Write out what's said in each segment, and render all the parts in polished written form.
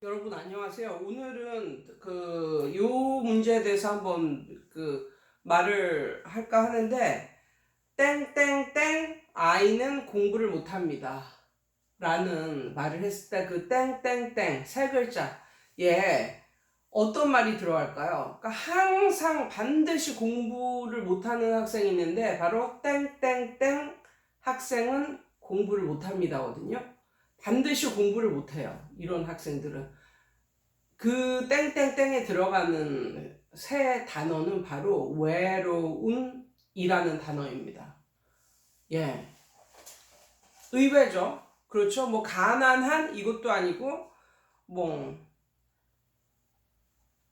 여러분 안녕하세요. 오늘은 요 문제에 대해서 한번 말을 할까 하는데, 땡땡땡 아이는 공부를 못합니다 라는 말을 했을 때 그 땡땡땡 세 글자에 어떤 말이 들어갈까요? 그러니까 항상 반드시 공부를 못하는 학생이 있는데, 바로 땡땡땡 학생은 공부를 못합니다거든요. 반드시 공부를 못해요, 이런 학생들은. 그 땡땡땡에 들어가는 세 단어는 바로 외로운이라는 단어입니다. 예, 의외죠. 그렇죠. 뭐 가난한 이것도 아니고, 뭐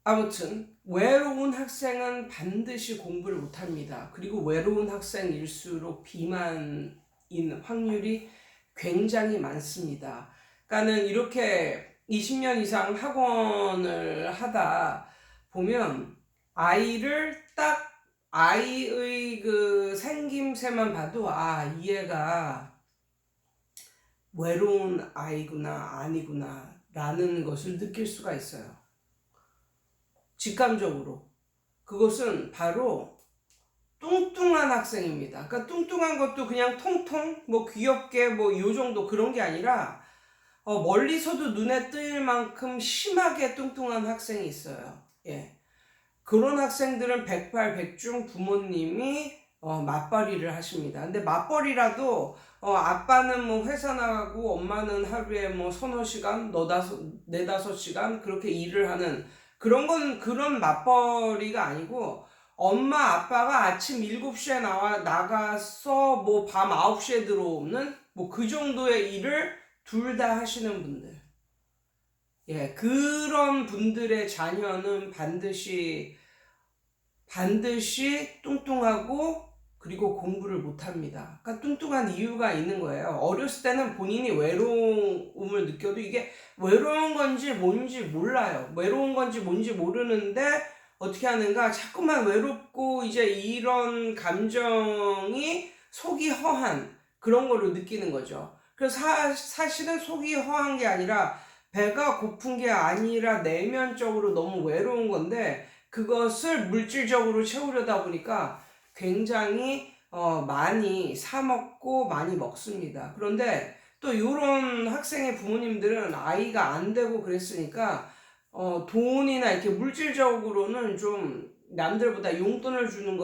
아무튼 외로운 학생은 반드시 공부를 못합니다. 그리고 외로운 학생일수록 비만인 확률이 굉장히 많습니다. 그러니까는 이렇게 20년 이상 학원을 하다 보면 아이의 그 생김새만 봐도, 이 애가 외로운 아이구나 아니구나 라는 것을 느낄 수가 있어요. 직감적으로. 그것은 바로 뚱뚱한 학생입니다. 그러니까 뚱뚱한 것도 그냥 통통 뭐 귀엽게 뭐 요 정도 그런 게 아니라, 멀리서도 눈에 띄을 만큼 심하게 뚱뚱한 학생이 있어요. 예. 그런 학생들은 백발백중 부모님이 맞벌이를 하십니다. 근데 맞벌이라도 아빠는 뭐 회사 나가고 엄마는 하루에 뭐 서너 시간, 네다섯 시간 그렇게 일을 하는 그런 맞벌이가 아니고, 엄마 아빠가 아침 7시에 나가서 뭐 밤 9시에 들어오는 뭐 그 정도의 일을 둘 다 하시는 분들. 예, 그런 분들의 자녀는 반드시 뚱뚱하고, 그리고 공부를 못합니다. 그러니까 뚱뚱한 이유가 있는 거예요. 어렸을 때는 본인이 외로움을 느껴도 이게 외로운 건지 뭔지 몰라요. 외로운 건지 뭔지 모르는데 어떻게 하는가? 자꾸만 외롭고 이제 이런 감정이 속이 허한 그런 걸로 느끼는 거죠. 그래서 사실은 속이 허한 게 아니라, 배가 고픈 게 아니라 내면적으로 너무 외로운 건데, 그것을 물질적으로 채우려다 보니까 굉장히 많이 사 먹고 많이 먹습니다. 그런데 또 이런 학생의 부모님들은 아이가 안 되고 그랬으니까 돈이나 이렇게 물질적으로는 좀 남들보다 용돈을 주는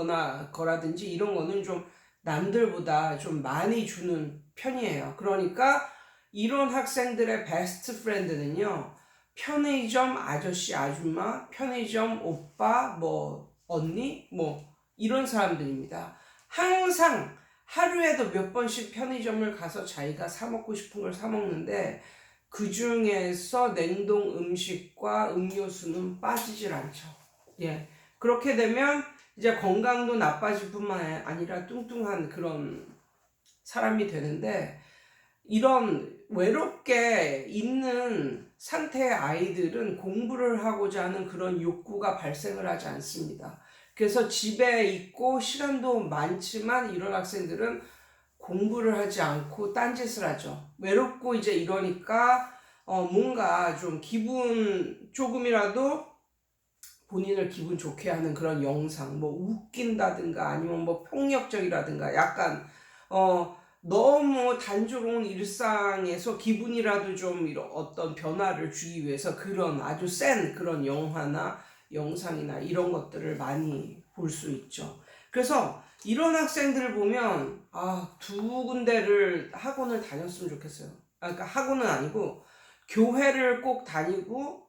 거라든지 이런 거는 좀 남들보다 좀 많이 주는 편이에요. 그러니까 이런 학생들의 베스트 프렌드는요, 편의점 아저씨 아줌마, 편의점 오빠, 뭐 언니, 뭐 이런 사람들입니다. 항상 하루에도 몇 번씩 편의점을 가서 자기가 사 먹고 싶은 걸 사 먹는데, 그 중에서 냉동 음식과 음료수는 빠지질 않죠. 예. 그렇게 되면 이제 건강도 나빠질 뿐만 아니라 뚱뚱한 그런 사람이 되는데, 이런 외롭게 있는 상태의 아이들은 공부를 하고자 하는 그런 욕구가 발생을 하지 않습니다. 그래서 집에 있고 시간도 많지만 이런 학생들은 공부를 하지 않고 딴짓을 하죠. 외롭고 이제 이러니까 뭔가 좀 조금이라도 본인을 기분 좋게 하는 그런 영상, 뭐 웃긴다든가 아니면 뭐 폭력적이라든가, 약간 너무 단조로운 일상에서 기분이라도 좀 이런 어떤 변화를 주기 위해서 그런 아주 센 그런 영화나 영상이나 이런 것들을 많이 볼 수 있죠. 그래서 이런 학생들을 보면 두 군데를 학원을 다녔으면 좋겠어요. 그러니까 학원은 아니고 교회를 꼭 다니고,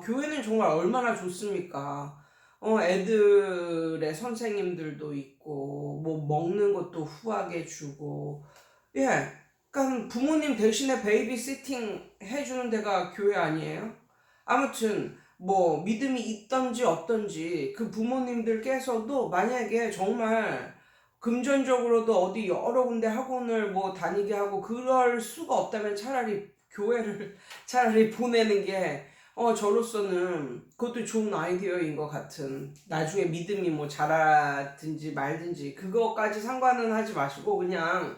교회는 정말 얼마나 좋습니까? 애들의 선생님들도 있고, 뭐 먹는 것도 후하게 주고, 예, 그러니까 부모님 대신에 베이비시팅 해주는 데가 교회 아니에요? 아무튼 뭐 믿음이 있던지 없던지 그 부모님들께서도 만약에 정말 금전적으로도 어디 여러 군데 학원을 뭐 다니게 하고 그럴 수가 없다면, 차라리 교회를 차라리 보내는 게 저로서는 그것도 좋은 아이디어인 것 같은, 나중에 믿음이 뭐 자라든지 말든지 그거까지 상관은 하지 마시고, 그냥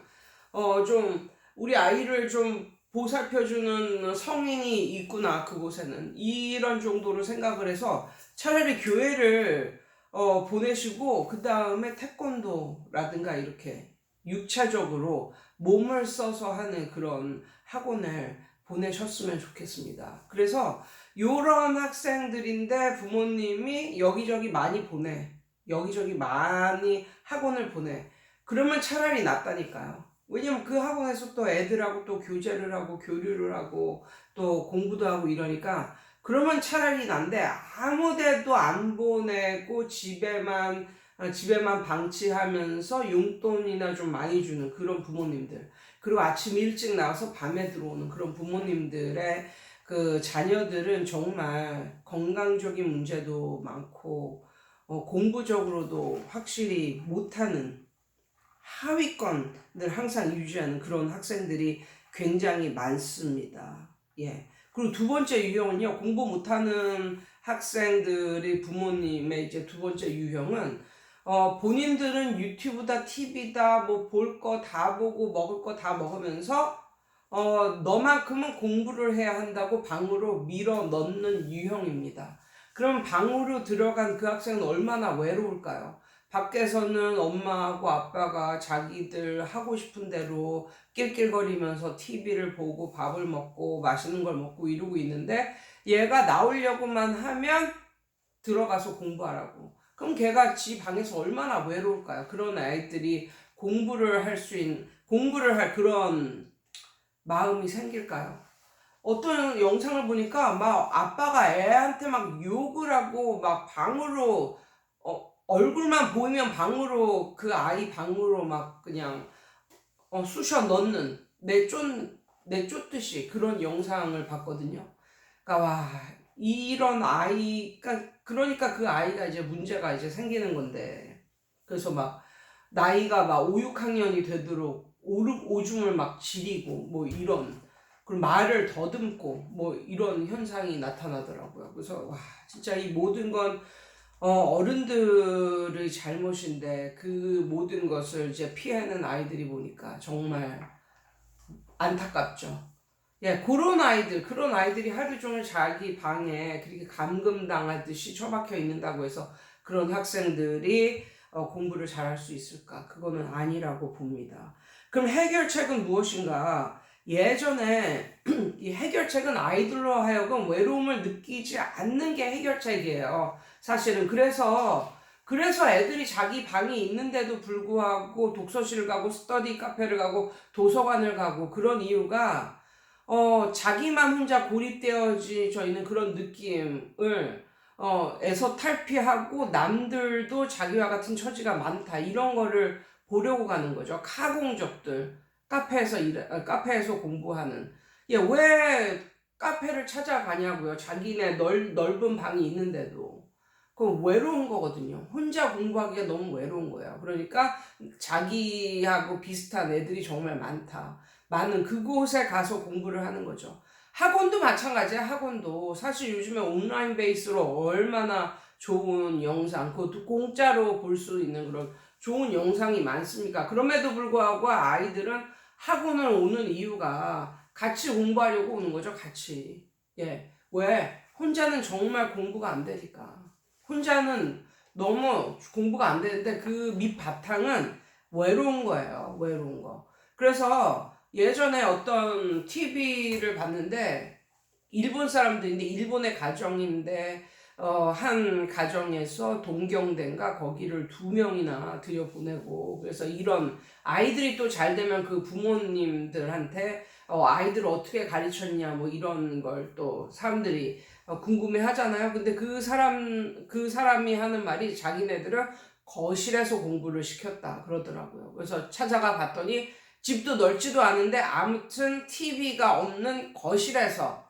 좀 우리 아이를 좀 보살펴주는 성인이 있구나 그곳에는, 이런 정도로 생각을 해서 차라리 교회를 보내시고 그 다음에 태권도라든가 이렇게 육체적으로 몸을 써서 하는 그런 학원을 보내셨으면 좋겠습니다. 그래서 요런 학생들인데 부모님이 여기저기 많이 여기저기 많이 학원을 보내. 그러면 차라리 낫다니까요. 왜냐면 그 학원에서 또 애들하고 또 교제를 하고 교류를 하고 또 공부도 하고 이러니까, 그러면 차라리 난데, 아무 데도 안 보내고 집에만 방치하면서 용돈이나 좀 많이 주는 그런 부모님들, 그리고 아침 일찍 나와서 밤에 들어오는 그런 부모님들의 그 자녀들은 정말 건강적인 문제도 많고 공부적으로도 확실히 못하는 하위권을 항상 유지하는 그런 학생들이 굉장히 많습니다. 예. 그리고 두 번째 유형은요, 공부 못하는 학생들의 부모님의 이제 두 번째 유형은, 본인들은 유튜브다, TV다, 뭐 볼 거 다 보고 먹을 거 다 먹으면서, 너만큼은 공부를 해야 한다고 방으로 밀어 넣는 유형입니다. 그럼 방으로 들어간 그 학생은 얼마나 외로울까요? 밖에서는 엄마하고 아빠가 자기들 하고 싶은 대로 낄낄거리면서 TV를 보고 밥을 먹고 맛있는 걸 먹고 이러고 있는데, 얘가 나오려고만 하면 들어가서 공부하라고. 그럼 걔가 지 방에서 얼마나 외로울까요? 그런 아이들이 공부를 할 그런 마음이 생길까요? 어떤 영상을 보니까 막 아빠가 애한테 막 욕을 하고 막 방으로, 얼굴만 보이면 방으로, 그 아이 방으로 막 그냥 쑤셔 넣는, 내쫓듯이 그런 영상을 봤거든요. 그러니까 와, 이런 아이가, 그러니까 그 아이가 이제 문제가 이제 생기는 건데, 그래서 막 나이가 막 5, 6학년이 되도록 오줌을 막 지리고 뭐 이런, 그리고 말을 더듬고 뭐 이런 현상이 나타나더라고요. 그래서 와, 진짜 이 모든 건 어른들의 잘못인데, 그 모든 것을 이제 피하는 아이들이 보니까 정말 안타깝죠. 예, 그런 아이들이 하루 종일 자기 방에 그렇게 감금당하듯이 처박혀 있는다고 해서 그런 학생들이 공부를 잘할 수 있을까? 그거는 아니라고 봅니다. 그럼 해결책은 무엇인가? 예전에 이 해결책은 아이들로 하여금 외로움을 느끼지 않는 게 해결책이에요. 사실은 그래서 애들이 자기 방이 있는데도 불구하고 독서실을 가고 스터디 카페를 가고 도서관을 가고, 그런 이유가 자기만 혼자 고립되어져 있는 그런 느낌을 에서 탈피하고, 남들도 자기와 같은 처지가 많다 이런 거를 보려고 가는 거죠. 카공족들, 카페에서 공부하는. 예, 왜 카페를 찾아가냐고요. 자기네 넓은 방이 있는데도. 그건 외로운 거거든요. 혼자 공부하기가 너무 외로운 거예요. 그러니까 자기하고 비슷한 애들이 정말 많은 그곳에 가서 공부를 하는 거죠. 학원도 마찬가지야. 학원도 사실 요즘에 온라인 베이스로 얼마나 좋은 영상, 그것도 공짜로 볼 수 있는 그런 좋은 영상이 많습니까? 그럼에도 불구하고 아이들은 학원을 오는 이유가 같이 공부하려고 오는 거죠. 같이. 예. 왜? 혼자는 정말 공부가 안 되니까. 혼자는 너무 공부가 안 되는데 그 밑바탕은 외로운 거예요. 외로운 거. 그래서 예전에 어떤 TV를 봤는데, 일본 사람들인데, 일본의 가정인데, 한 가정에서 동경대인가 거기를 2명이나 들여보내고, 그래서 이런 아이들이 또 잘 되면 그 부모님들한테 아이들 어떻게 가르쳤냐 뭐 이런 걸 또 사람들이 궁금해 하잖아요. 근데 그 사람이 하는 말이, 자기네들은 거실에서 공부를 시켰다 그러더라고요. 그래서 찾아가 봤더니 집도 넓지도 않은데 아무튼 TV가 없는 거실에서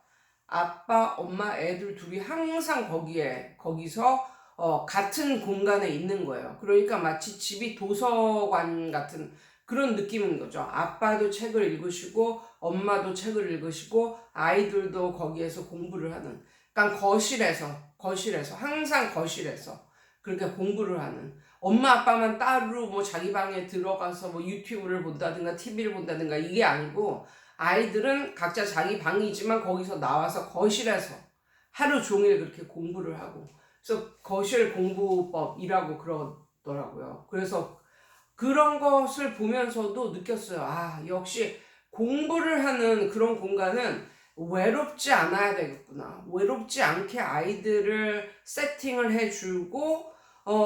아빠, 엄마, 애들 둘이 항상 거기서 같은 공간에 있는 거예요. 그러니까 마치 집이 도서관 같은 그런 느낌인 거죠. 아빠도 책을 읽으시고 엄마도 책을 읽으시고 아이들도 거기에서 공부를 하는. 그러니까 거실에서 항상 거실에서 그렇게 공부를 하는. 엄마 아빠만 따로 뭐 자기 방에 들어가서 뭐 유튜브를 본다든가 TV를 본다든가 이게 아니고, 아이들은 각자 자기 방이지만 거기서 나와서 거실에서 하루 종일 그렇게 공부를 하고, 그래서 거실 공부법이라고 그러더라고요. 그래서 그런 것을 보면서도 느꼈어요. 아, 역시 공부를 하는 그런 공간은 외롭지 않아야 되겠구나. 외롭지 않게 아이들을 세팅을 해주고,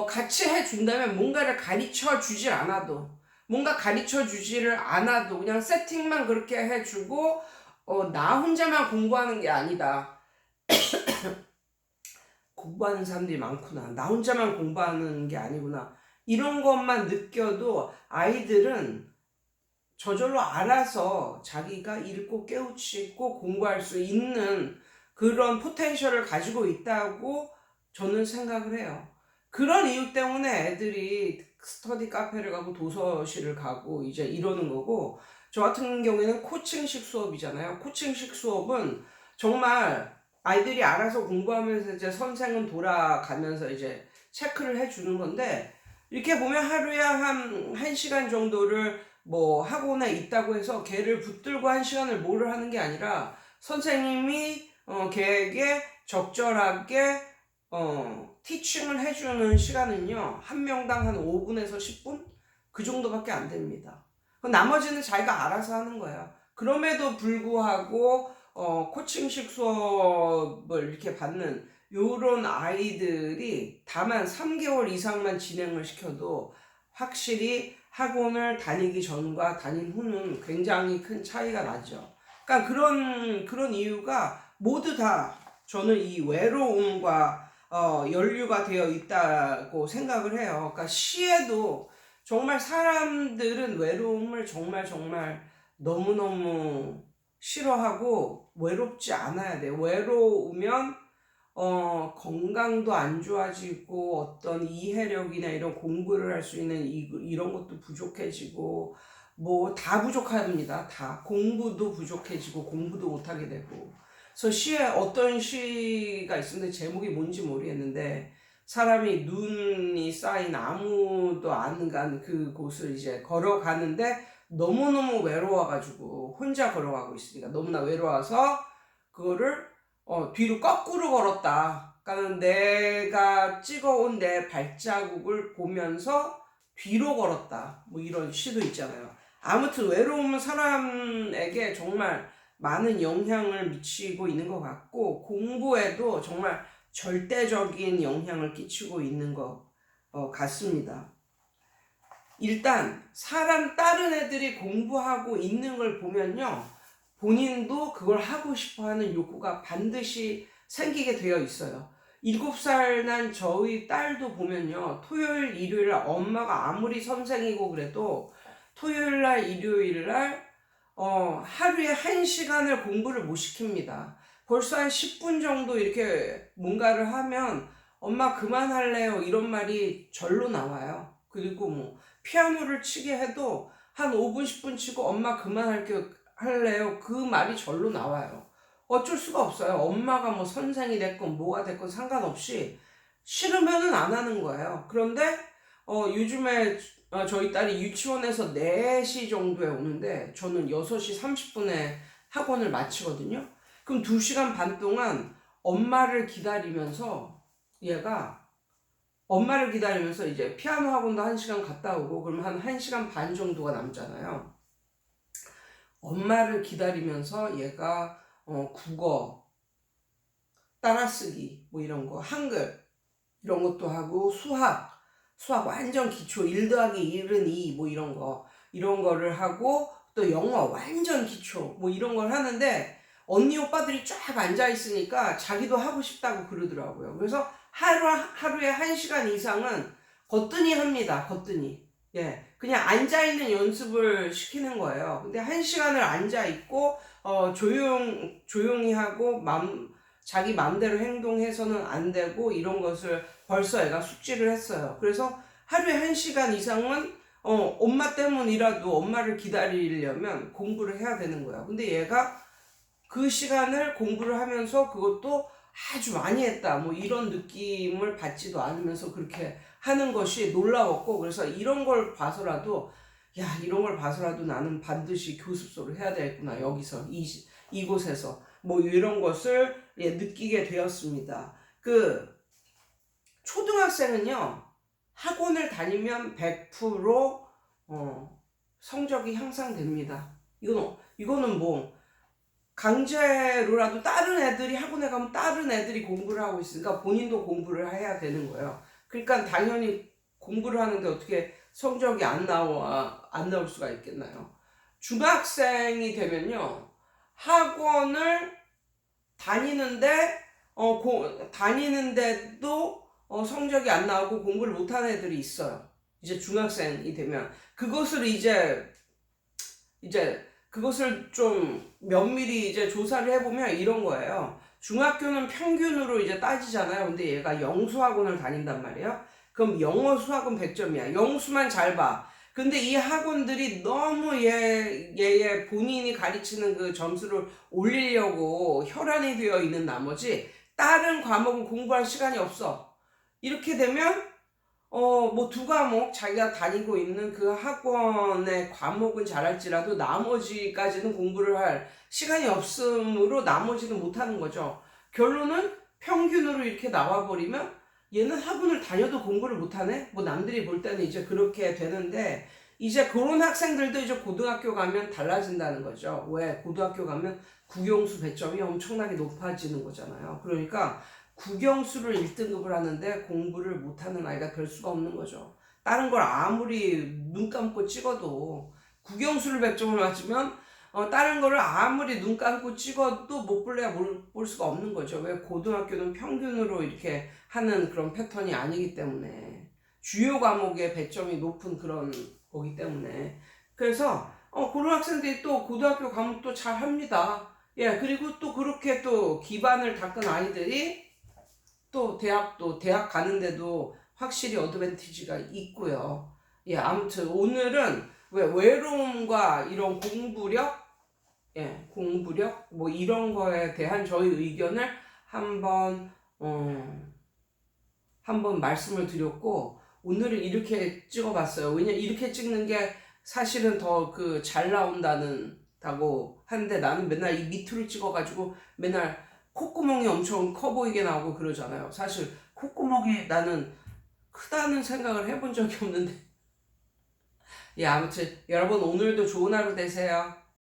같이 해준다면 뭔가를 가르쳐 주질 않아도, 뭔가 가르쳐 주지를 않아도 그냥 세팅만 그렇게 해주고, 나 혼자만 공부하는 게 아니다. 공부하는 사람들이 많구나. 나 혼자만 공부하는 게 아니구나. 이런 것만 느껴도 아이들은 저절로 알아서 자기가 읽고 깨우치고 공부할 수 있는 그런 포텐셜을 가지고 있다고 저는 생각을 해요. 그런 이유 때문에 애들이 스터디 카페를 가고 도서실을 가고 이제 이러는 거고, 저 같은 경우에는 코칭식 수업이잖아요. 코칭식 수업은 정말 아이들이 알아서 공부하면서 이제 선생은 돌아가면서 이제 체크를 해주는 건데, 이렇게 보면 하루에 한 1시간 정도를 뭐 학원에 있다고 해서 걔를 붙들고 1시간을 뭐를 하는 게 아니라 선생님이 걔에게 적절하게 티칭을 해주는 시간은요, 한 명당 한 5분에서 10분? 그 정도밖에 안 됩니다. 나머지는 자기가 알아서 하는 거예요. 그럼에도 불구하고 코칭식 수업을 이렇게 받는 요런 아이들이 다만 3개월 이상만 진행을 시켜도 확실히 학원을 다니기 전과 다닌 후는 굉장히 큰 차이가 나죠. 그러니까 그런 이유가 모두 다 저는 이 외로움과 연류가 되어 있다고 생각을 해요. 그러니까 시에도 정말 사람들은 외로움을 정말 너무너무 싫어하고 외롭지 않아야 돼요. 외로우면 건강도 안 좋아지고 어떤 이해력이나 이런 공부를 할 수 있는 이런 것도 부족해지고 뭐 다 부족합니다. 다 공부도 부족해지고 공부도 못하게 되고. 그래서 시에 어떤 시가 있었는데 제목이 뭔지 모르겠는데, 사람이 눈이 쌓인 아무도 안 간 그곳을 이제 걸어가는데 너무너무 외로워가지고 혼자 걸어가고 있으니까 너무나 외로워서 그거를 뒤로 거꾸로 걸었다. 그러니까 내가 찍어온 내 발자국을 보면서 뒤로 걸었다. 뭐 이런 시도 있잖아요. 아무튼 외로움은 사람에게 정말 많은 영향을 미치고 있는 것 같고, 공부에도 정말 절대적인 영향을 끼치고 있는 것 같습니다. 일단 다른 애들이 공부하고 있는 걸 보면요, 본인도 그걸 하고 싶어하는 욕구가 반드시 생기게 되어 있어요. 7살 난 저희 딸도 보면요, 토요일 일요일 날 엄마가 아무리 선생이고 그래도 토요일 날 일요일 날 하루에 1시간을 공부를 못 시킵니다. 벌써 한 10분 정도 이렇게 뭔가를 하면 엄마 그만할래요 이런 말이 절로 나와요. 그리고 뭐 피아노를 치게 해도 한 5분 10분 치고 엄마 그만할래요 그 말이 절로 나와요. 어쩔 수가 없어요. 엄마가 뭐 선생이 됐건 뭐가 됐건 상관없이 싫으면은 안 하는 거예요. 그런데 요즘에 저희 딸이 유치원에서 4시 정도에 오는데 저는 6시 30분에 학원을 마치거든요. 그럼 2시간 반 동안 엄마를 기다리면서 얘가 엄마를 기다리면서 이제 피아노 학원도 1시간 갔다 오고, 그럼 한 1시간 반 정도가 남잖아요. 엄마를 기다리면서 얘가 국어, 따라쓰기 뭐 이런 거, 한글 이런 것도 하고, 수학 완전 기초 1 더하기 1은 2 뭐 이런 거를 하고, 또 영어 완전 기초 뭐 이런 걸 하는데, 언니 오빠들이 쫙 앉아 있으니까 자기도 하고 싶다고 그러더라고요. 그래서 하루에 1시간 이상은 거뜬히 합니다. 거뜬히. 예. 그냥 앉아있는 연습을 시키는 거예요. 근데 1시간을 앉아있고, 조용히 하고, 자기 맘대로 행동해서는 안 되고, 이런 것을 벌써 애가 숙지를 했어요. 그래서 하루에 1시간 이상은, 엄마 때문이라도 엄마를 기다리려면 공부를 해야 되는 거예요. 근데 얘가 그 시간을 공부를 하면서 그것도 아주 많이 했다 뭐 이런 느낌을 받지도 않으면서 그렇게 하는 것이 놀라웠고, 그래서 이런 걸 봐서라도 야, 이런 걸 봐서라도 나는 반드시 교습소를 해야 되겠구나. 여기서 이곳에서 뭐 이런 것을 예, 느끼게 되었습니다. 그 초등학생은요, 학원을 다니면 100% 성적이 향상됩니다. 이거는 뭐 강제로라도 다른 애들이 학원에 가면 다른 애들이 공부를 하고 있으니까 본인도 공부를 해야 되는 거예요. 그러니까 당연히 공부를 하는데 어떻게 성적이 안 나올 수가 있겠나요? 중학생이 되면요, 학원을 다니는데 다니는데도 성적이 안 나오고 공부를 못하는 애들이 있어요. 이제 중학생이 되면 그것을 이제 그것을 좀 면밀히 이제 조사를 해보면 이런 거예요. 중학교는 평균으로 이제 따지잖아요. 근데 얘가 영수학원을 다닌단 말이에요. 그럼 영어 수학은 100점이야. 영수만 잘 봐. 근데 이 학원들이 너무 얘의 본인이 가르치는 그 점수를 올리려고 혈안이 되어 있는 나머지 다른 과목은 공부할 시간이 없어. 이렇게 되면 뭐 두 과목 자기가 다니고 있는 그 학원의 과목은 잘할지라도 나머지까지는 공부를 할 시간이 없으므로 나머지는 못하는 거죠. 결론은 평균으로 이렇게 나와버리면 얘는 학원을 다녀도 공부를 못하네? 뭐 남들이 볼 때는 이제 그렇게 되는데, 이제 그런 학생들도 이제 고등학교 가면 달라진다는 거죠. 왜? 고등학교 가면 국영수 배점이 엄청나게 높아지는 거잖아요. 그러니까 국영수를 1등급을 하는데 공부를 못하는 아이가 될 수가 없는 거죠. 다른 걸 아무리 눈 감고 찍어도 국영수를 100점을 맞으면 다른 거를 아무리 눈 감고 찍어도 못 볼래야 볼 수가 없는 거죠. 왜? 고등학교는 평균으로 이렇게 하는 그런 패턴이 아니기 때문에, 주요 과목의 배점이 높은 그런 거기 때문에. 그래서 그런 학생들이 또 고등학교 가면 또 잘합니다. 예, 그리고 또 그렇게 또 기반을 닦은 아이들이 또 대학 가는데도 확실히 어드밴티지가 있고요. 예, 아무튼 오늘은 왜 외로움과 이런 공부력, 예, 공부력 뭐 이런 거에 대한 저희 의견을 한번 한번 말씀을 드렸고, 오늘은 이렇게 찍어봤어요. 왜냐 이렇게 찍는 게 사실은 더 그 잘 나온다고 하는데, 나는 맨날 이 밑으로 찍어가지고 맨날 콧구멍이 엄청 커 보이게 나오고 그러잖아요. 사실 콧구멍이 나는 크다는 생각을 해본 적이 없는데. 예, 아무튼 여러분 오늘도 좋은 하루 되세요.